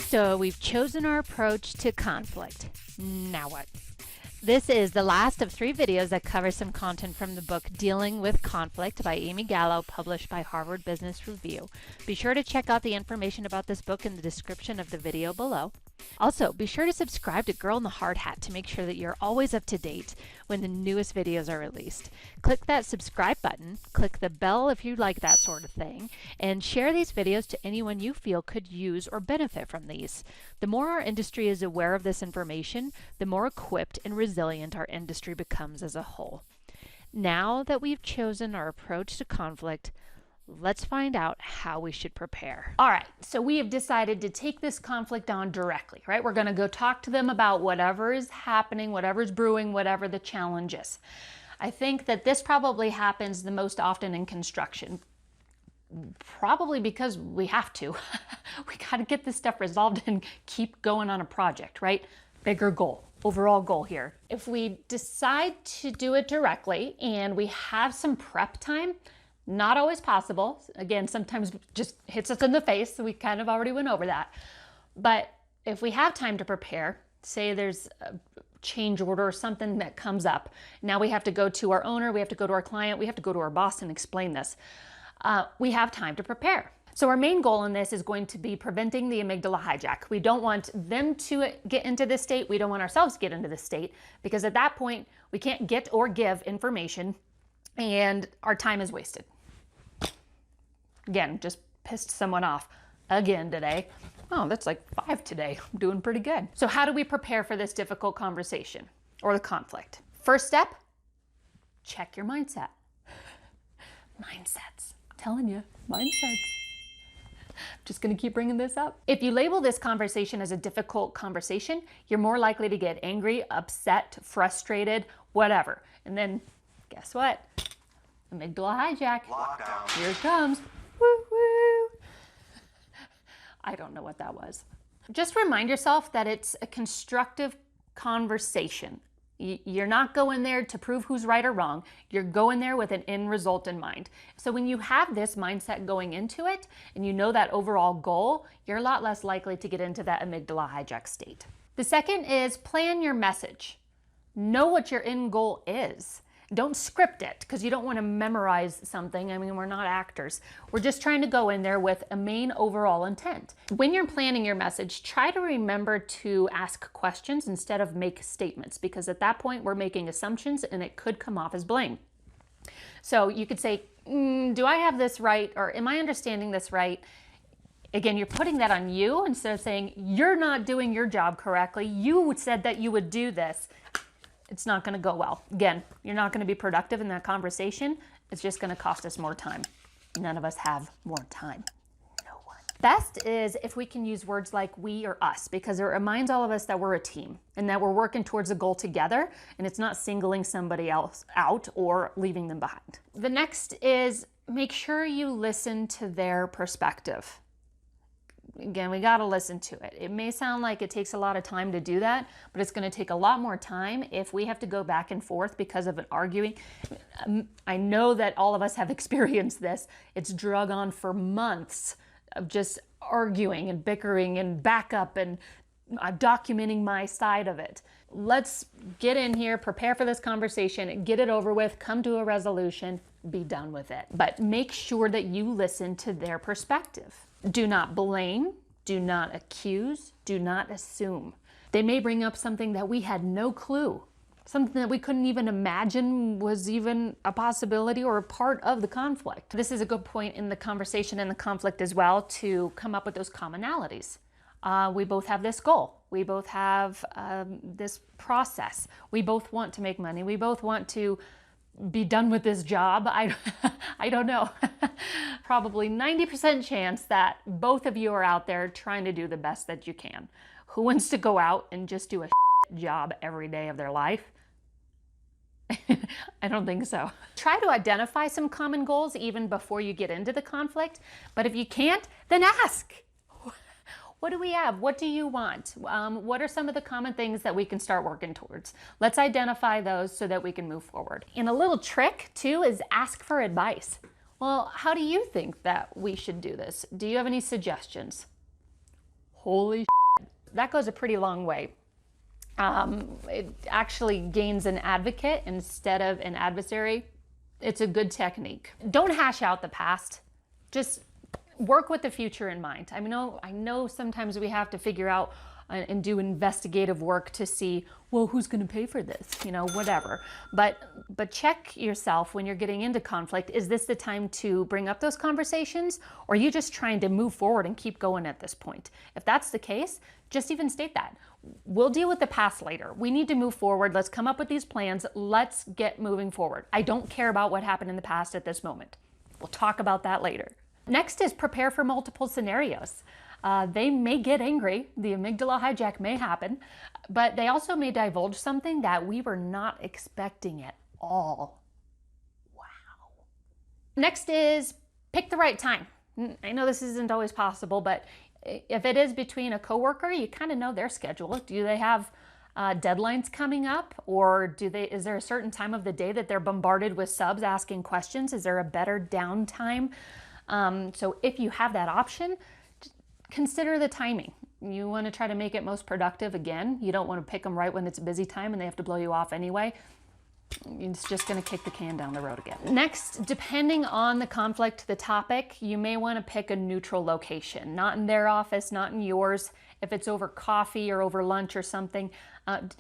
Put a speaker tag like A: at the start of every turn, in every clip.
A: So we've chosen our approach to conflict. Now what? This is the last of 3 videos that cover some content from the book Dealing with Conflict by AMYGDALA, published by Harvard Business Review. Be sure to check out the information about this book in the description of the video below. Also, be sure to subscribe to Girl in the Hard Hat to make sure that you're always up to date when the newest videos are released. Click that subscribe button, click the bell if you like that sort of thing, and share these videos to anyone you feel could use or benefit from these. The more our industry is aware of this information, the more equipped and resilient our industry becomes as a whole. Now that we've chosen our approach to conflict, let's find out how we should prepare. All right, so we have decided to take this conflict on directly, right? We're gonna go talk to them about whatever is happening, whatever's brewing, whatever the challenge is. I think that this probably happens the most often in construction, probably because we have to. We gotta get this stuff resolved and keep going on a project, right? Bigger goal, overall goal here. If we decide to do it directly and we have some prep time, not always possible. Again, sometimes it just hits us in the face, so we kind of already went over that. But if we have time to prepare, say there's a change order or something that comes up, now we have to go to our owner, we have to go to our client, we have to go to our boss and explain this. We have time to prepare. So our main goal in this is going to be preventing the amygdala hijack. We don't want them to get into this state. We don't want ourselves to get into this state, because at that point, we can't get or give information and our time is wasted. Again, just pissed someone off again today. Oh, that's like 5 today. I'm doing pretty good. So how do we prepare for this difficult conversation or the conflict? First step, check your mindset. Mindsets. I'm telling you, mindsets. Just gonna keep bringing this up. If you label this conversation as a difficult conversation, you're more likely to get angry, upset, frustrated, whatever. And then guess what? Amygdala hijack. Lockdown. Here it comes. Woo woo. I don't know what that was. Just remind yourself that it's a constructive conversation. You're not going there to prove who's right or wrong. You're going there with an end result in mind. So when you have this mindset going into it and you know that overall goal, you're a lot less likely to get into that amygdala hijack state. The second is plan your message. Know what your end goal is. Don't script it, because you don't want to memorize something. I mean, we're not actors. We're just trying to go in there with a main overall intent. When you're planning your message, try to remember to ask questions instead of make statements, because at that point we're making assumptions and it could come off as blame. So you could say, do I have this right? Or am I understanding this right? Again, you're putting that on you instead of saying, you're not doing your job correctly. You said that you would do this. It's not going to go well. Again, you're not going to be productive in that conversation. It's just going to cost us more time. None of us have more time. No one. Best is if we can use words like we or us, because it reminds all of us that we're a team and that we're working towards a goal together, and it's not singling somebody else out or leaving them behind. The next is make sure you listen to their perspective. Again, we got to listen to it. It may sound like it takes a lot of time to do that, but it's going to take a lot more time if we have to go back and forth because of an arguing. I know that all of us have experienced this. It's drug on for months of just arguing and bickering and backup, and documenting my side of it. Let's get in here, prepare for this conversation, get it over with, come to a resolution, be done with it. But make sure that you listen to their perspective. Do not blame, do not accuse, do not assume. They may bring up something that we had no clue, something that we couldn't even imagine was even a possibility or a part of the conflict. This is a good point in the conversation and the conflict as well, to come up with those commonalities. We both have this goal. We both have this process. We both want to make money. We both want to be done with this job. I don't know. Probably 90% chance that both of you are out there trying to do the best that you can. Who wants to go out and just do a job every day of their life? I don't think so. Try to identify some common goals even before you get into the conflict. But if you can't, then ask. What do we have? What do you want? What are some of the common things that we can start working towards? Let's identify those so that we can move forward. And a little trick too is ask for advice. Well, how do you think that we should do this? Do you have any suggestions? Holy That goes a pretty long way. It actually gains an advocate instead of an adversary. It's a good technique. Don't hash out the past. Just work with the future in mind. I know sometimes we have to figure out and do investigative work to see, well, who's going to pay for this? Whatever. But check yourself when you're getting into conflict. Is this the time to bring up those conversations, or are you just trying to move forward and keep going at this point? If that's the case, just even state that. We'll deal with the past later. We need to move forward. Let's come up with these plans. Let's get moving forward. I don't care about what happened in the past at this moment. We'll talk about that later. Next is prepare for multiple scenarios. They may get angry, the amygdala hijack may happen, but they also may divulge something that we were not expecting at all. Wow. Next is pick the right time. I know this isn't always possible, but if it is between a coworker, you kind of know their schedule. Do they have deadlines coming up, or is there a certain time of the day that they're bombarded with subs asking questions? Is there a better downtime? So if you have that option, consider the timing. You want to try to make it most productive. Again, you don't want to pick them right when it's a busy time and they have to blow you off anyway. It's just going to kick the can down the road again. Next, depending on the conflict, the topic, you may want to pick a neutral location. Not in their office, not in yours. If it's over coffee or over lunch or something.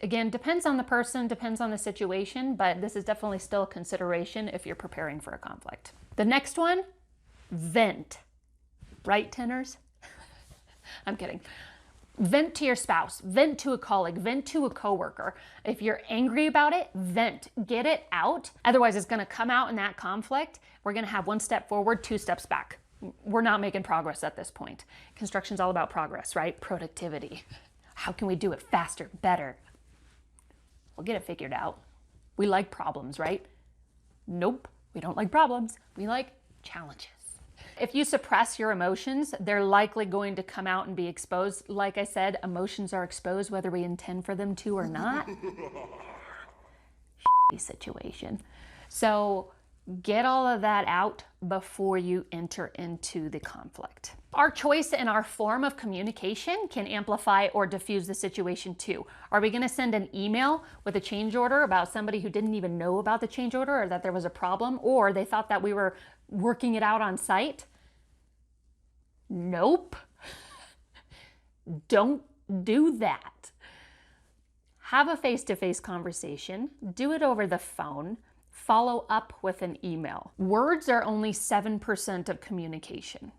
A: Again, depends on the person, depends on the situation, but this is definitely still a consideration if you're preparing for a conflict. The next one, vent. Right, tenors? I'm kidding. Vent to your spouse, vent to a colleague, vent to a coworker. If you're angry about it, vent, get it out. Otherwise, it's going to come out in that conflict. We're going to have 1 step forward, 2 steps back. We're not making progress at this point. Construction's all about progress, right? Productivity. How can we do it faster, better? We'll get it figured out. We like problems, right? Nope, we don't like problems. We like challenges. If you suppress your emotions, they're likely going to come out and be exposed. Like I said, emotions are exposed whether we intend for them to or not. Shitty situation. So get all of that out before you enter into the conflict. Our choice and our form of communication can amplify or diffuse the situation too. Are we going to send an email with a change order about somebody who didn't even know about the change order or that there was a problem, or they thought that we were working it out on site? Nope. Don't do that. Have a face-to-face conversation. Do it over the phone. Follow up with an email. Words are only 7% of communication.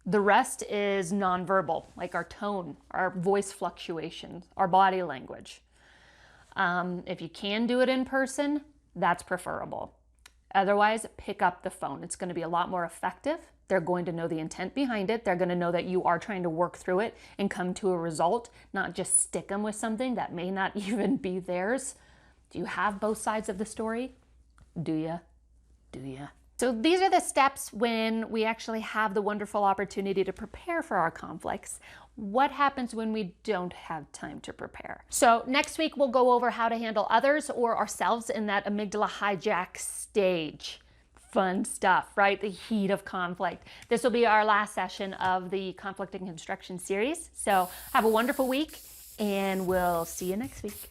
A: The rest is nonverbal, like our tone, our voice fluctuations, our body language. If you can do it in person, that's preferable. Otherwise, pick up the phone. It's going to be a lot more effective. They're going to know the intent behind it. They're going to know that you are trying to work through it and come to a result, not just stick them with something that may not even be theirs. Do you have both sides of the story? Do ya? Do ya? So these are the steps when we actually have the wonderful opportunity to prepare for our conflicts. What happens when we don't have time to prepare? So next week we'll go over how to handle others or ourselves in that amygdala hijack stage. Fun stuff, right? The heat of conflict. This will be our last session of the Conflict and Construction series. So have a wonderful week and we'll see you next week.